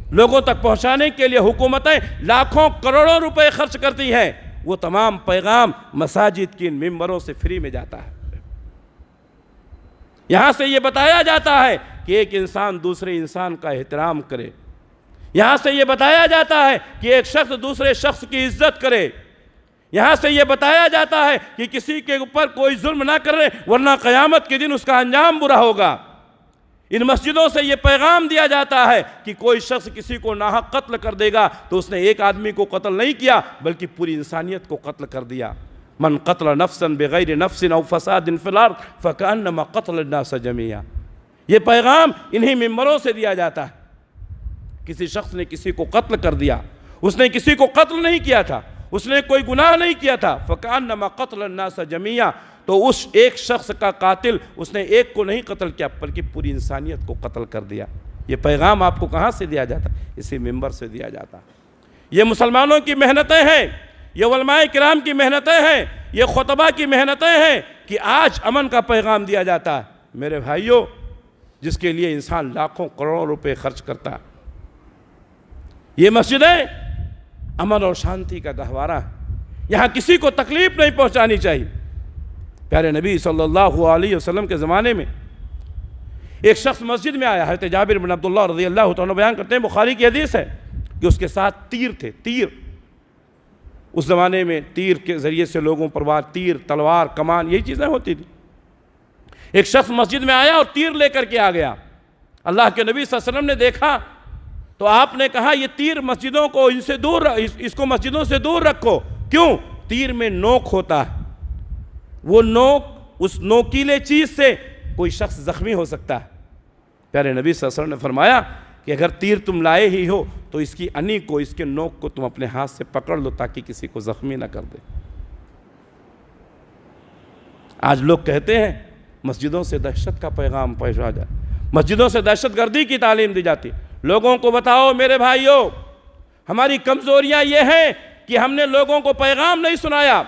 لوگوں تک پہنچانے کے لیے حکومتیں لاکھوں کروڑوں روپے خرچ کرتی ہیں، وہ تمام پیغام مساجد کی ان ممبروں سے فری میں جاتا ہے۔ یہاں سے یہ بتایا جاتا ہے کہ ایک انسان دوسرے انسان کا احترام کرے، یہاں سے یہ بتایا جاتا ہے کہ ایک شخص دوسرے شخص کی عزت کرے، یہاں سے یہ بتایا جاتا ہے کہ کسی کے اوپر کوئی ظلم نہ کرے ورنہ قیامت کے دن اس کا انجام برا ہوگا۔ ان مسجدوں سے یہ پیغام دیا جاتا ہے کہ کوئی شخص کسی کو ناحق قتل کر دے گا تو اس نے ایک آدمی کو قتل نہیں کیا بلکہ پوری انسانیت کو قتل کر دیا۔ من قتل نفسا بغیر نفس او فساد فی الارض فکأنما قتل الناس جميعا۔ یہ پیغام انہی ممبروں سے دیا جاتا ہے۔ کسی شخص نے کسی کو قتل کر دیا، اس نے کسی کو قتل نہیں کیا تھا، اس نے کوئی گناہ نہیں کیا تھا، فکأنما قتل الناس جميعا، تو اس ایک شخص کا قاتل اس نے ایک کو نہیں قتل کیا بلکہ پوری انسانیت کو قتل کر دیا۔ یہ پیغام آپ کو کہاں سے دیا جاتا ہے؟ اسی ممبر سے دیا جاتا ہے۔ یہ مسلمانوں کی محنتیں ہیں، یہ علماء کرام کی محنتیں ہیں، یہ خطبہ کی محنتیں ہیں کہ آج امن کا پیغام دیا جاتا ہے۔ میرے بھائیوں، جس کے لیے انسان لاکھوں کروڑوں روپے خرچ کرتا ہے، یہ مسجدیں امن اور شانتی کا گہوارہ ہے، یہاں کسی کو تکلیف نہیں پہنچانی چاہیے۔ پیارے نبی صلی اللہ علیہ وسلم کے زمانے میں ایک شخص مسجد میں آیا، حضرت جابر بن عبداللہ رضی اللہ تعالیٰ بیان کرتے ہیں، بخاری کی حدیث ہے کہ اس کے ساتھ تیر تھے۔ تیر اس زمانے میں تیر کے ذریعے سے لوگوں پر وار، تیر، تلوار، کمان، یہی چیزیں ہوتی تھیں۔ ایک شخص مسجد میں آیا اور تیر لے کر کے آ گیا۔ اللہ کے نبی صلی اللہ علیہ وسلم نے دیکھا تو آپ نے کہا یہ تیر مسجدوں کو ان سے دور، اس کو مسجدوں سے دور رکھو۔ کیوں؟ تیر میں نوک ہوتا ہے، وہ نوک، اس نوکیلے چیز سے کوئی شخص زخمی ہو سکتا ہے۔ پیارے نبی صلی اللہ علیہ وسلم نے فرمایا کہ اگر تیر تم لائے ہی ہو تو اس کی انی کو، اس کے نوک کو تم اپنے ہاتھ سے پکڑ لو تاکہ کسی کو زخمی نہ کر دے۔ آج لوگ کہتے ہیں مسجدوں سے دہشت کا پیغام پہنچا جائے، مسجدوں سے دہشت گردی کی تعلیم دی جاتی۔ لوگوں کو بتاؤ میرے بھائیوں، ہماری کمزوریاں یہ ہیں کہ ہم نے لوگوں کو پیغام نہیں سنایا۔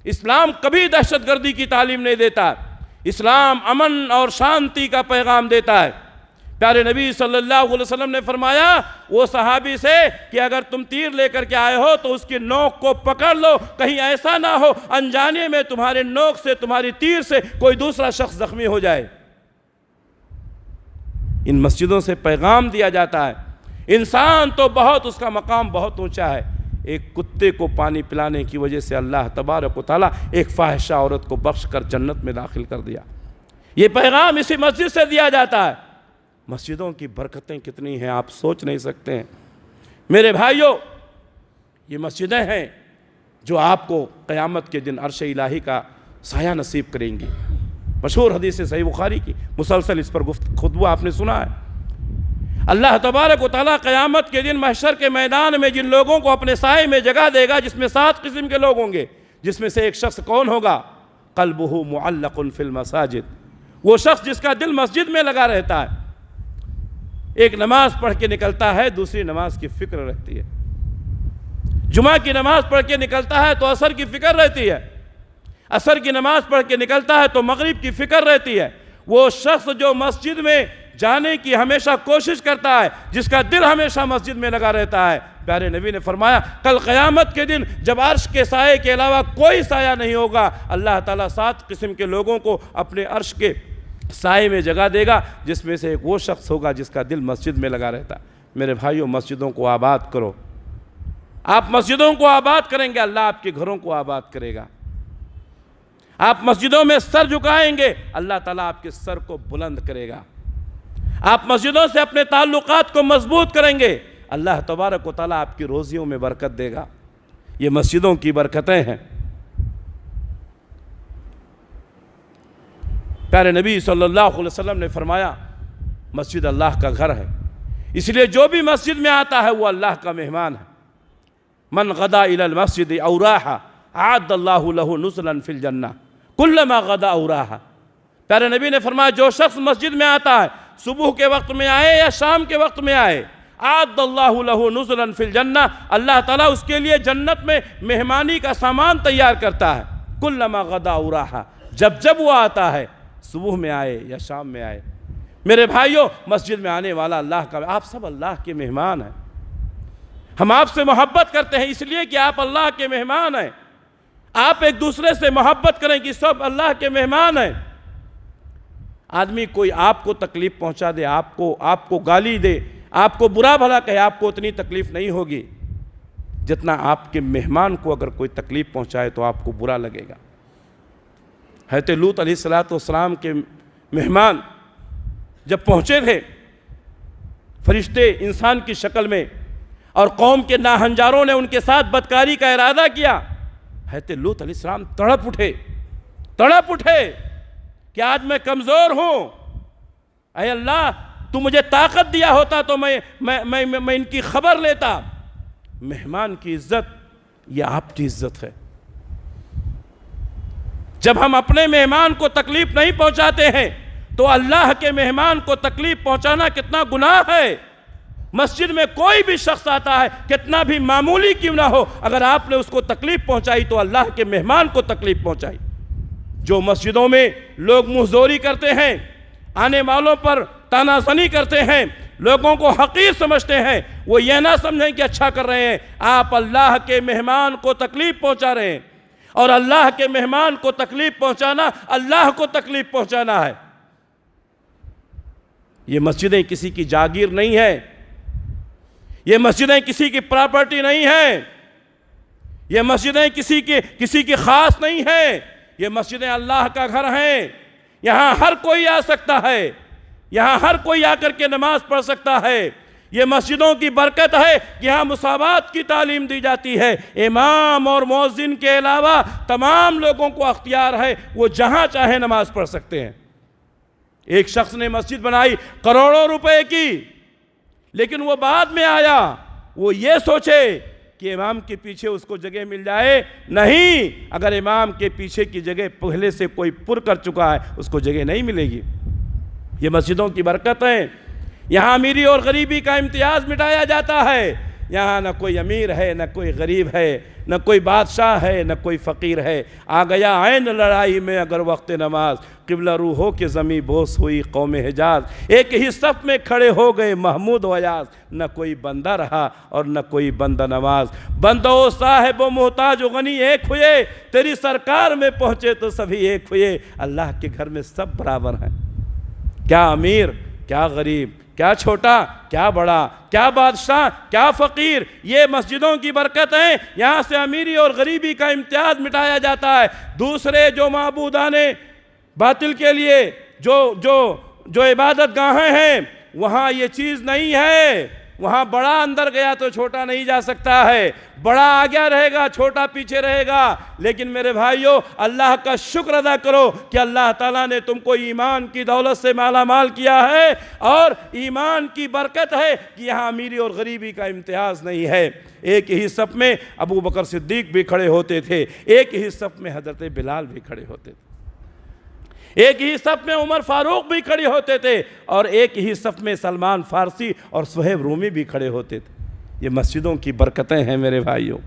اسلام کبھی دہشت گردی کی تعلیم نہیں دیتا، اسلام امن اور شانتی کا پیغام دیتا ہے۔ پیارے نبی صلی اللہ علیہ وسلم نے فرمایا وہ صحابی سے کہ اگر تم تیر لے کر کے آئے ہو تو اس کی نوک کو پکڑ لو، کہیں ایسا نہ ہو انجانے میں تمہارے نوک سے، تمہاری تیر سے کوئی دوسرا شخص زخمی ہو جائے۔ ان مسجدوں سے پیغام دیا جاتا ہے۔ انسان تو بہت، اس کا مقام بہت اونچا ہے۔ ایک کتے کو پانی پلانے کی وجہ سے اللہ تبارک و تعالیٰ ایک فاحشہ عورت کو بخش کر جنت میں داخل کر دیا۔ یہ پیغام اسی مسجد سے دیا جاتا ہے۔ مسجدوں کی برکتیں کتنی ہیں آپ سوچ نہیں سکتے ہیں۔ میرے بھائیوں، یہ مسجدیں ہیں جو آپ کو قیامت کے دن عرش الہی کا سایہ نصیب کریں گی۔ مشہور حدیث صحیح بخاری کی، مسلسل اس پر خطبہ آپ نے سنا ہے۔ اللہ تبارک و تعالیٰ قیامت کے دن محشر کے میدان میں جن لوگوں کو اپنے سائے میں جگہ دے گا، جس میں 7 قسم کے لوگ ہوں گے، جس میں سے ایک شخص کون ہوگا؟ قلبہ معلق فی المساجد، وہ شخص جس کا دل مسجد میں لگا رہتا ہے۔ ایک نماز پڑھ کے نکلتا ہے، دوسری نماز کی فکر رہتی ہے۔ جمعہ کی نماز پڑھ کے نکلتا ہے تو عصر کی فکر رہتی ہے، عصر کی نماز پڑھ کے نکلتا ہے تو مغرب کی فکر رہتی ہے۔ وہ شخص جو مسجد میں جانے کی ہمیشہ کوشش کرتا ہے، جس کا دل ہمیشہ مسجد میں لگا رہتا ہے، پیارے نبی نے فرمایا کل قیامت کے دن جب عرش کے سائے کے علاوہ کوئی سایہ نہیں ہوگا، اللہ تعالیٰ 7 قسم کے لوگوں کو اپنے عرش کے سائے میں جگہ دے گا، جس میں سے ایک وہ شخص ہوگا جس کا دل مسجد میں لگا رہتا ہے۔ میرے بھائیوں، مسجدوں کو آباد کرو۔ آپ مسجدوں کو آباد کریں گے، اللہ آپ کے گھروں کو آباد کرے گا۔ آپ مسجدوں میں سر جھکائیں گے، اللہ تعالیٰ آپ کے سر کو بلند کرے گا۔ آپ مسجدوں سے اپنے تعلقات کو مضبوط کریں گے، اللہ تبارک و تعالیٰ آپ کی روزیوں میں برکت دے گا۔ یہ مسجدوں کی برکتیں ہیں۔ پیارے نبی صلی اللہ علیہ وسلم نے فرمایا مسجد اللہ کا گھر ہے، اس لیے جو بھی مسجد میں آتا ہے وہ اللہ کا مہمان ہے۔ من غدا الی المسجد او راح اعد اللہ له نزلا فی الجنہ کلما غدا او راح۔ پیارے نبی نے فرمایا جو شخص مسجد میں آتا ہے، صبح کے وقت میں آئے یا شام کے وقت میں آئے، اعد اللہ له نزلا فی الجنہ، اللہ تعالیٰ اس کے لیے جنت میں مہمانی کا سامان تیار کرتا ہے۔ کلما غدا او راح، جب جب وہ آتا ہے، صبح میں آئے یا شام میں آئے۔ میرے بھائیوں، مسجد میں آنے والا اللہ کا، آپ سب اللہ کے مہمان ہیں۔ ہم آپ سے محبت کرتے ہیں اس لیے کہ آپ اللہ کے مہمان ہیں۔ آپ ایک دوسرے سے محبت کریں کہ سب اللہ کے مہمان ہیں۔ آدمی کوئی آپ کو تکلیف پہنچا دے، آپ کو گالی دے، آپ کو برا بھلا کہے، آپ کو اتنی تکلیف نہیں ہوگی جتنا آپ کے مہمان کو اگر کوئی تکلیف پہنچائے تو آپ کو برا لگے گا۔ حضرت لوط علیہ السلام کے مہمان جب پہنچے تھے، فرشتے انسان کی شکل میں، اور قوم کے ناہنجاروں نے ان کے ساتھ بدکاری کا ارادہ کیا، حضرت لوط علیہ السلام تڑپ اٹھے کہ آج میں کمزور ہوں، اے اللہ تو مجھے طاقت دیا ہوتا تو میں ان کی خبر لیتا۔ مہمان کی عزت یہ آپ کی عزت ہے۔ جب ہم اپنے مہمان کو تکلیف نہیں پہنچاتے ہیں تو اللہ کے مہمان کو تکلیف پہنچانا کتنا گناہ ہے۔ مسجد میں کوئی بھی شخص آتا ہے، کتنا بھی معمولی کیوں نہ ہو، اگر آپ نے اس کو تکلیف پہنچائی تو اللہ کے مہمان کو تکلیف پہنچائی۔ جو مسجدوں میں لوگ منہزوری کرتے ہیں، آنے والوں پر تانا زنی کرتے ہیں، لوگوں کو حقیر سمجھتے ہیں، وہ یہ نہ سمجھیں کہ اچھا کر رہے ہیں، آپ اللہ کے مہمان کو تکلیف پہنچا رہے ہیں، اور اللہ کے مہمان کو تکلیف پہنچانا اللہ کو تکلیف پہنچانا ہے۔ یہ مسجدیں کسی کی جاگیر نہیں ہے، یہ مسجدیں کسی کی پراپرٹی نہیں ہیں، یہ مسجدیں کسی کی خاص نہیں ہیں، یہ مسجدیں اللہ کا گھر ہیں۔ یہاں ہر کوئی آ سکتا ہے، یہاں ہر کوئی آ کر کے نماز پڑھ سکتا ہے۔ یہ مسجدوں کی برکت ہے، یہاں مساوات کی تعلیم دی جاتی ہے۔ امام اور مؤذن کے علاوہ تمام لوگوں کو اختیار ہے، وہ جہاں چاہے نماز پڑھ سکتے ہیں۔ ایک شخص نے مسجد بنائی کروڑوں روپے کی، لیکن وہ بعد میں آیا، وہ یہ سوچے کہ امام کے پیچھے اس کو جگہ مل جائے، نہیں، اگر امام کے پیچھے کی جگہ پہلے سے کوئی پر کر چکا ہے اس کو جگہ نہیں ملے گی۔ یہ مسجدوں کی برکت ہے۔ یہاں امیری اور غریبی کا امتیاز مٹایا جاتا ہے۔ یہاں نہ کوئی امیر ہے، نہ کوئی غریب ہے، نہ کوئی بادشاہ ہے، نہ کوئی فقیر ہے۔ آ گیا عین لڑائی میں اگر وقت نماز، قبلہ روحوں کے زمیں بوس ہوئی قوم حجاز۔ ایک ہی صف میں کھڑے ہو گئے محمود و ایاز، نہ کوئی بندہ رہا اور نہ کوئی بندہ نواز۔ بندہ و صاحب و محتاج و غنی ایک ہوئے، تیری سرکار میں پہنچے تو سبھی ایک ہوئے۔ اللہ کے گھر میں سب برابر ہیں، کیا امیر، کیا غریب، کیا چھوٹا، کیا بڑا، کیا بادشاہ، کیا فقیر۔ یہ مسجدوں کی برکت ہیں، یہاں سے امیری اور غریبی کا امتیاز مٹایا جاتا ہے۔ دوسرے جو معبودان باطل کے لیے جو عبادت گاہیں ہیں، وہاں یہ چیز نہیں ہے۔ وہاں بڑا اندر گیا تو چھوٹا نہیں جا سکتا ہے، بڑا آگے رہے گا، چھوٹا پیچھے رہے گا۔ لیکن میرے بھائیوں، اللہ کا شکر ادا کرو کہ اللہ تعالیٰ نے تم کو ایمان کی دولت سے مالا مال کیا ہے، اور ایمان کی برکت ہے کہ یہاں امیری اور غریبی کا امتیاز نہیں ہے۔ ایک ہی صف میں ابو بکر صدیق بھی کھڑے ہوتے تھے، ایک ہی صف میں حضرت بلال بھی کھڑے ہوتے تھے، ایک ہی صف میں عمر فاروق بھی کھڑے ہوتے تھے، اور ایک ہی صف میں سلمان فارسی اور صہیب رومی بھی کھڑے ہوتے تھے۔ یہ مسجدوں کی برکتیں ہیں میرے بھائیوں۔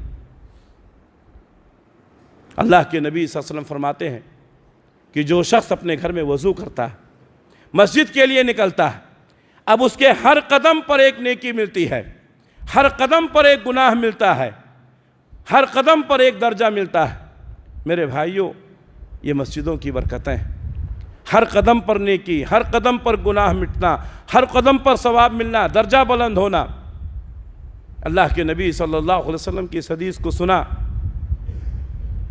اللہ کے نبی صلی اللہ علیہ وسلم فرماتے ہیں کہ جو شخص اپنے گھر میں وضو کرتا ہے، مسجد کے لیے نکلتا ہے، اب اس کے ہر قدم پر ایک نیکی ملتی ہے، ہر قدم پر ایک گناہ ملتا ہے، ہر قدم پر ایک درجہ ملتا ہے۔ میرے بھائیوں، یہ مسجدوں کی برکتیں ہیں۔ ہر قدم پر نیکی، ہر قدم پر گناہ مٹنا، ہر قدم پر ثواب ملنا، درجہ بلند ہونا۔ اللہ کے نبی صلی اللہ علیہ وسلم کی اس حدیث کو سنا،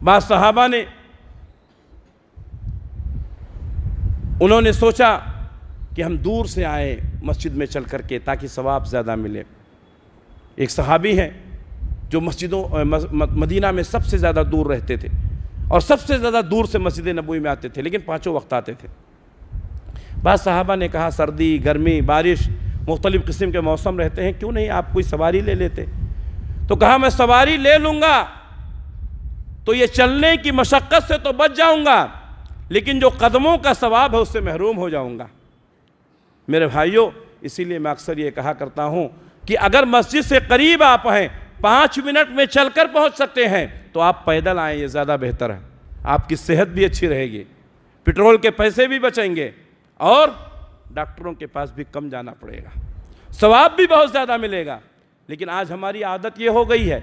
بعض صحابہ نے انہوں نے سوچا کہ ہم دور سے آئیں مسجد میں چل کر کے تاکہ ثواب زیادہ ملے۔ ایک صحابی ہیں جو مدینہ میں سب سے زیادہ دور رہتے تھے، اور سب سے زیادہ دور سے مسجد نبوی میں آتے تھے، لیکن پانچوں وقت آتے تھے۔ بعض صحابہ نے کہا سردی، گرمی، بارش، مختلف قسم کے موسم رہتے ہیں، کیوں نہیں آپ کوئی سواری لے لیتے؟ تو کہا میں سواری لے لوں گا تو یہ چلنے کی مشقت سے تو بچ جاؤں گا، لیکن جو قدموں کا ثواب ہے اس سے محروم ہو جاؤں گا۔ میرے بھائیوں، اسی لیے میں اکثر یہ کہا کرتا ہوں کہ اگر مسجد سے قریب آپ ہیں، 5 منٹ میں چل کر پہنچ سکتے ہیں تو آپ پیدل آئیں، یہ زیادہ بہتر ہے۔ آپ کی صحت بھی اچھی رہے گی، پٹرول کے پیسے بھی بچیں گے، اور ڈاکٹروں کے پاس بھی کم جانا پڑے گا، ثواب بھی بہت زیادہ ملے گا۔ لیکن آج ہماری عادت یہ ہو گئی ہے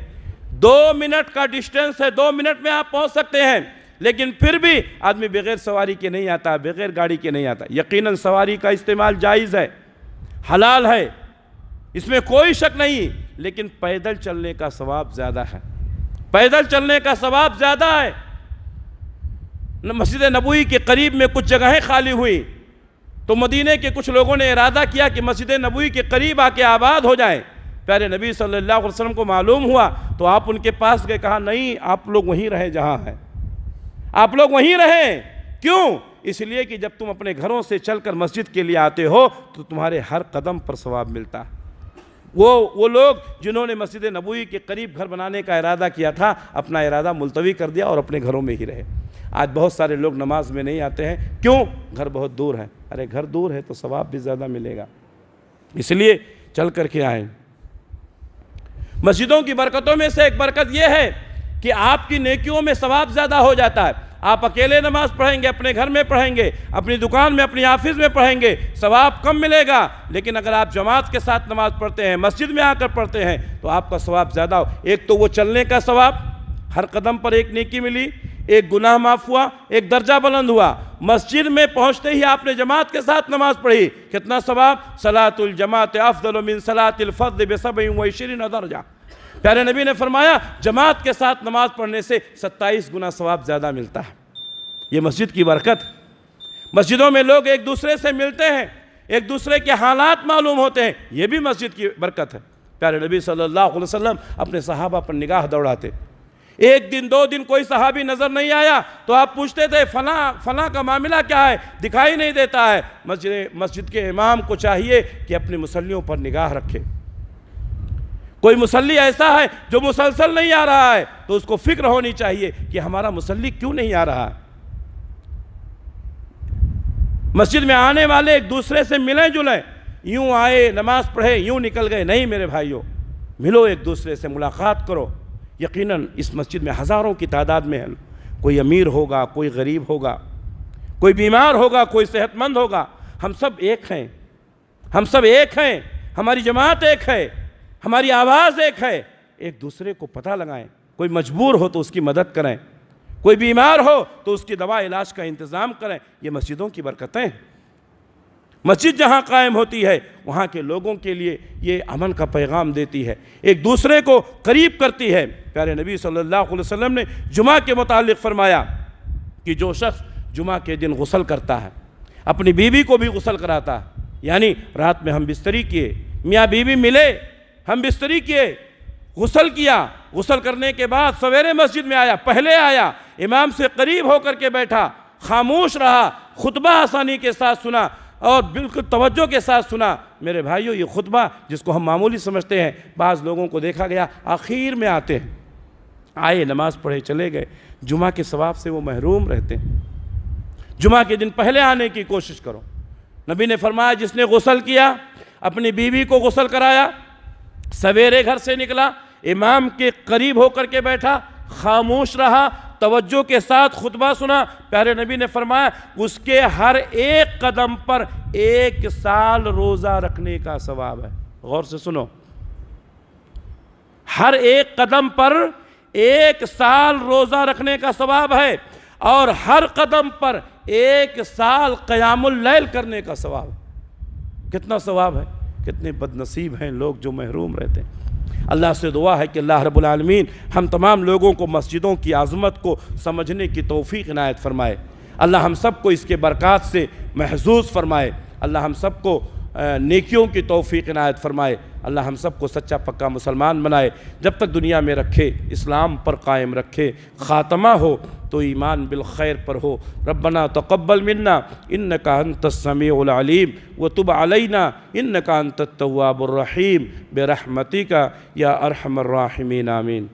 2 منٹ کا ڈسٹینس ہے، 2 منٹ میں آپ پہنچ سکتے ہیں، لیکن پھر بھی آدمی بغیر سواری کے نہیں آتا، بغیر گاڑی کے نہیں آتا۔ یقیناً سواری کا استعمال جائز ہے، حلال ہے، اس میں کوئی شک نہیں، لیکن پیدل چلنے کا ثواب زیادہ ہے، پیدل چلنے کا ثواب زیادہ ہے۔ مسجد نبوی کے قریب میں کچھ جگہیں خالی ہوئی تو مدینے کے کچھ لوگوں نے ارادہ کیا کہ مسجد نبوی کے قریب آ کے آباد ہو جائیں۔ پیارے نبی صلی اللہ علیہ وسلم کو معلوم ہوا تو آپ ان کے پاس گئے، کہا نہیں، آپ لوگ وہیں رہیں جہاں ہیں، آپ لوگ وہیں رہیں۔ کیوں؟ اس لیے کہ جب تم اپنے گھروں سے چل کر مسجد کے لیے آتے ہو تو تمہارے ہر قدم پر ثواب ملتا ہے۔ وہ لوگ جنہوں نے مسجد نبوی کے قریب گھر بنانے کا ارادہ کیا تھا، اپنا ارادہ ملتوی کر دیا اور اپنے گھروں میں ہی رہے۔ آج بہت سارے لوگ نماز میں نہیں آتے ہیں، کیوں؟ گھر بہت دور ہے۔ ارے گھر دور ہے تو ثواب بھی زیادہ ملے گا، اس لیے چل کر کے آئیں۔ مسجدوں کی برکتوں میں سے ایک برکت یہ ہے کہ آپ کی نیکیوں میں ثواب زیادہ ہو جاتا ہے۔ آپ اکیلے نماز پڑھیں گے، اپنے گھر میں پڑھیں گے، اپنی دکان میں، اپنی آفس میں پڑھیں گے، ثواب کم ملے گا۔ لیکن اگر آپ جماعت کے ساتھ نماز پڑھتے ہیں، مسجد میں آ کر پڑھتے ہیں تو آپ کا ثواب زیادہ ہو۔ ایک تو وہ چلنے کا ثواب، ہر قدم پر ایک نیکی ملی، ایک گناہ معاف ہوا، ایک درجہ بلند ہوا۔ مسجد میں پہنچتے ہی آپ نے جماعت کے ساتھ نماز پڑھی، کتنا ثواب؟ صلاۃ الجماعت افضل من صلاۃ الفرد ب27 درجہ۔ پیارے نبی نے فرمایا جماعت کے ساتھ نماز پڑھنے سے 27 گنا ثواب زیادہ ملتا ہے۔ یہ مسجد کی برکت۔ مسجدوں میں لوگ ایک دوسرے سے ملتے ہیں، ایک دوسرے کے حالات معلوم ہوتے ہیں، یہ بھی مسجد کی برکت ہے۔ پیارے نبی صلی اللہ علیہ وسلم اپنے صحابہ پر نگاہ دوڑاتے، 1 دن 2 دن کوئی صحابی نظر نہیں آیا تو آپ پوچھتے تھے فلاں کا معاملہ کیا ہے، دکھائی نہیں دیتا ہے۔ مسجد کے امام کو چاہیے کہ اپنے مصلیوں پر نگاہ رکھے۔ کوئی مصلی ایسا ہے جو مسلسل نہیں آ رہا ہے تو اس کو فکر ہونی چاہیے کہ ہمارا مصلی کیوں نہیں آ رہا۔ مسجد میں آنے والے ایک دوسرے سے ملیں جلیں، یوں آئے نماز پڑھے یوں نکل گئے نہیں میرے بھائیوں، ملو ایک دوسرے سے، ملاقات کرو۔ یقیناً اس مسجد میں ہزاروں کی تعداد میں ہے، کوئی امیر ہوگا، کوئی غریب ہوگا، کوئی بیمار ہوگا، کوئی صحت مند ہوگا، ہم سب ایک ہیں، ہم سب ایک ہیں، ہماری جماعت ایک ہے، ہماری آواز ایک ہے۔ ایک دوسرے کو پتہ لگائیں، کوئی مجبور ہو تو اس کی مدد کریں، کوئی بیمار ہو تو اس کی دوا علاج کا انتظام کریں۔ یہ مسجدوں کی برکتیں ہیں۔ مسجد جہاں قائم ہوتی ہے وہاں کے لوگوں کے لیے یہ امن کا پیغام دیتی ہے، ایک دوسرے کو قریب کرتی ہے۔ پیارے نبی صلی اللہ علیہ وسلم نے جمعہ کے متعلق فرمایا کہ جو شخص جمعہ کے دن غسل کرتا ہے، اپنی بیوی کو بھی غسل کراتا ہے، یعنی رات میں ہم بستری کیے، میاں بیوی ملے، ہم بستری کیے، غسل کیا، غسل کرنے کے بعد سویرے مسجد میں آیا، پہلے آیا، امام سے قریب ہو کر کے بیٹھا، خاموش رہا، خطبہ آسانی کے ساتھ سنا اور بالکل توجہ کے ساتھ سنا۔ میرے بھائیوں، یہ خطبہ جس کو ہم معمولی سمجھتے ہیں، بعض لوگوں کو دیکھا گیا آخر میں آتے ہیں، آئے نماز پڑھے چلے گئے، جمعہ کے ثواب سے وہ محروم رہتے ہیں۔ جمعہ کے دن پہلے آنے کی کوشش کرو۔ نبی نے فرمایا جس نے غسل کیا، اپنی بیوی کو غسل کرایا، سویرے گھر سے نکلا، امام کے قریب ہو کر کے بیٹھا، خاموش رہا، توجہ کے ساتھ خطبہ سنا، پیارے نبی نے فرمایا اس کے ہر ایک قدم پر 1 سال روزہ رکھنے کا ثواب ہے۔ غور سے سنو، ہر ایک قدم پر 1 سال روزہ رکھنے کا ثواب ہے، اور ہر قدم پر 1 سال قیام اللیل کرنے کا ثواب ہے۔ کتنا ثواب ہے! کتنے بد نصیب ہیں لوگ جو محروم رہتے ہیں۔ اللہ سے دعا ہے کہ اللہ رب العالمین ہم تمام لوگوں کو مسجدوں کی عظمت کو سمجھنے کی توفیق عنایت فرمائے۔ اللہ ہم سب کو اس کے برکات سے محظوظ فرمائے۔ اللہ ہم سب کو نیکیوں کی توفیق عنایت فرمائے۔ اللہ ہم سب کو سچا پکا مسلمان بنائے، جب تک دنیا میں رکھے اسلام پر قائم رکھے، خاتمہ ہو تو ایمان بالخیر پر ہو۔ ربنا تقبل منا انک انت السمیع العلیم وتب علینا انک انت التواب الرحیم برحمتک یا ارحم الراحمین آمین۔